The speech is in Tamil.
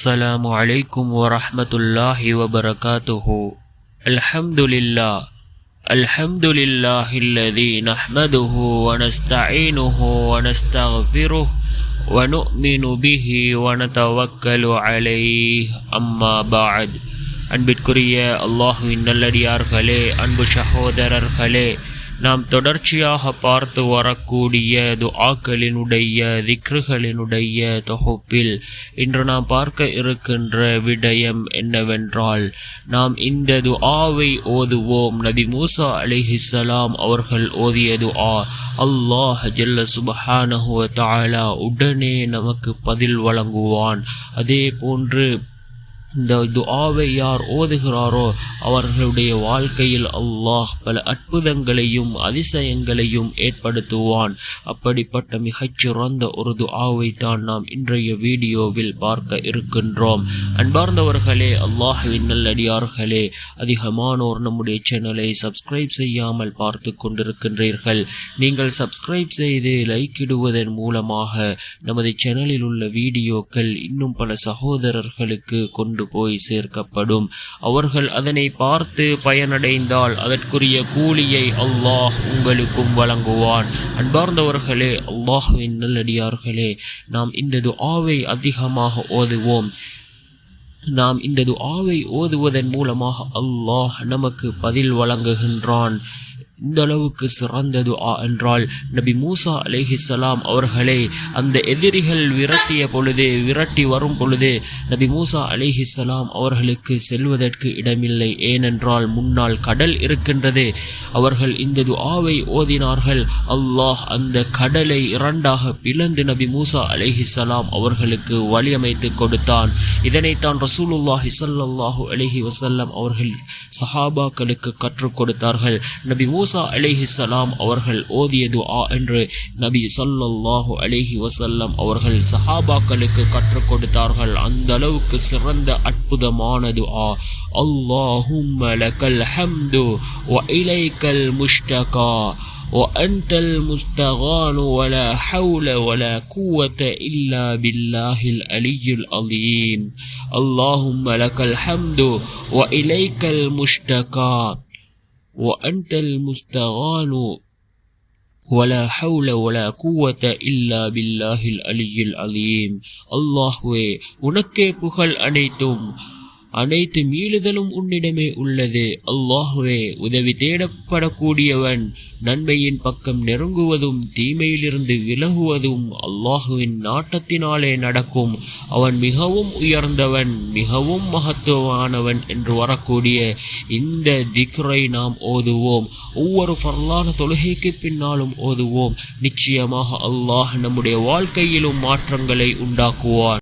السلام عليكم ورحمة الله وبركاته. الحمد لله الذي نحمده ونستعينه ونستغفره ونؤمن به ونتوكل عليه. أما بعد. அன்பிற்குரிய அல்லாஹ்வின் நல்லடியார்களே, அன்பு சகோதரர்களே, நாம் தொடர்ச்சியாக பார்த்து வரக்கூடிய துஆக்களினுடைய திக்ருகளினுடைய தொகுப்பில் இன்று நாம் பார்க்க இருக்கின்ற விடயம் என்னவென்றால், நாம் இந்த துஆவை ஓதுவோம். நபி மூசா அலைஹிஸ்ஸலாம் அவர்கள் ஓதிய துஆ அல்லாஹ் ஜல்ல சுப்ஹானஹு வ தஆலா உடனே நமக்கு பதில் வழங்குவான். அதே போன்று இந்த துஆவை யார் ஓதுகிறாரோ அவர்களுடைய வாழ்க்கையில் அல்லாஹ் பல அற்புதங்களையும் அதிசயங்களையும் ஏற்படுத்துவான். அப்படிப்பட்ட மிகச்சிறந்த ஒரு துஆவை தான் நாம் இன்றைய வீடியோவில் பார்க்க இருக்கின்றோம். அன்பார்ந்தவர்களே, அல்லாஹ்வின் நல்லடியார்களே, அதிகமானோர் நம்முடைய சேனலை சப்ஸ்கிரைப் செய்யாமல் பார்த்து கொண்டிருக்கின்றீர்கள். நீங்கள் சப்ஸ்கிரைப் செய்து லைக் இடுவதன் மூலமாக நமது சேனலில் உள்ள வீடியோக்கள் இன்னும் பல சகோதரர்களுக்கு கொண்டு போய் சேர்க்கப்படும். அவர்கள் அதனை பார்த்து பயனடைந்தால் அதற்குரிய கூலியை அல்லாஹ் உங்களுக்கும் வழங்குவான். அன்பார்ந்தவர்களே, அல்லாஹ்வின் நல்லடியார்களே, நாம் இந்த துஆவை அதிகமாக ஓதுவோம். நாம் இந்த துஆவை ஓதுவதன் மூலமாக அல்லாஹ் நமக்கு பதில் வழங்குகின்றான். இந்த அளவுக்கு சிறந்த துஆ என்றால், நபி மூசா அலைஹிஸ்ஸலாம் அவர்களை அந்த எதிரிகள் விரட்டி வரும் பொழுது நபி மூசா அலைஹிஸ்ஸலாம் அவர்களுக்கு செல்வதற்கு இடமில்லை. ஏனென்றால் முன்னால் கடல் இருக்கின்றது. அவர்கள் இந்த துஆவை ஓதினார்கள். அல்லாஹ் அந்த கடலை இரண்டாக பிளந்து நபி மூசா அலைஹிஸ்ஸலாம் அவர்களுக்கு வழியமைத்து கொடுத்தான். இதனைத்தான் ரசூலுல்லாஹி ஸல்லல்லாஹு அலைஹி வஸல்லம் அவர்கள் சஹாபாக்களுக்கு கற்றுக் கொடுத்தார்கள். நபி மூசா அலைஹிஸ்ஸலாம் அவர்கள் ஓதிய துஆ என்று நபி ஸல்லல்லாஹு அலைஹி வஸல்லம் அவர்கள் சஹாபாக்களுக்கு கற்றுக் கொடுத்தார்கள். அந்த அளவுக்கு சிறந்த அற்புதமான துஆ. அல்லாஹும்ம லக்கல் ஹம்து வ இலைக்கல் முஷ்தகா وأنت المستغان ولا حول ولا قوة إلا بالله العلي العظيم. اللهم لك الحمد وإليك المشتكى وأنت المستغان ولا حول ولا قوة إلا بالله العلي العظيم. அல்லாஹ்வே, உனக்கே புகழ் அனைத்து மீளுதலும் உன்னிடமே உள்ளது. அல்லாஹ்வே, உதவி தேடப்படக்கூடியவன், நன்மையின் பக்கம் நெருங்குவதும் தீமையிலிருந்து விலகுவதும் அல்லாஹுவின் நாட்டத்தினாலே நடக்கும். அவன் மிகவும் உயர்ந்தவன், மிகவும் மகத்துவமானவன் என்று வரக்கூடிய இந்த திக்ரை நாம் ஓதுவோம். ஒவ்வொரு ஃபர்லான தொழுகைக்கு பின்னாலும் ஓதுவோம். நிச்சயமாக அல்லாஹ் நம்முடைய வாழ்க்கையிலும் மாற்றங்களை உண்டாக்குவான்.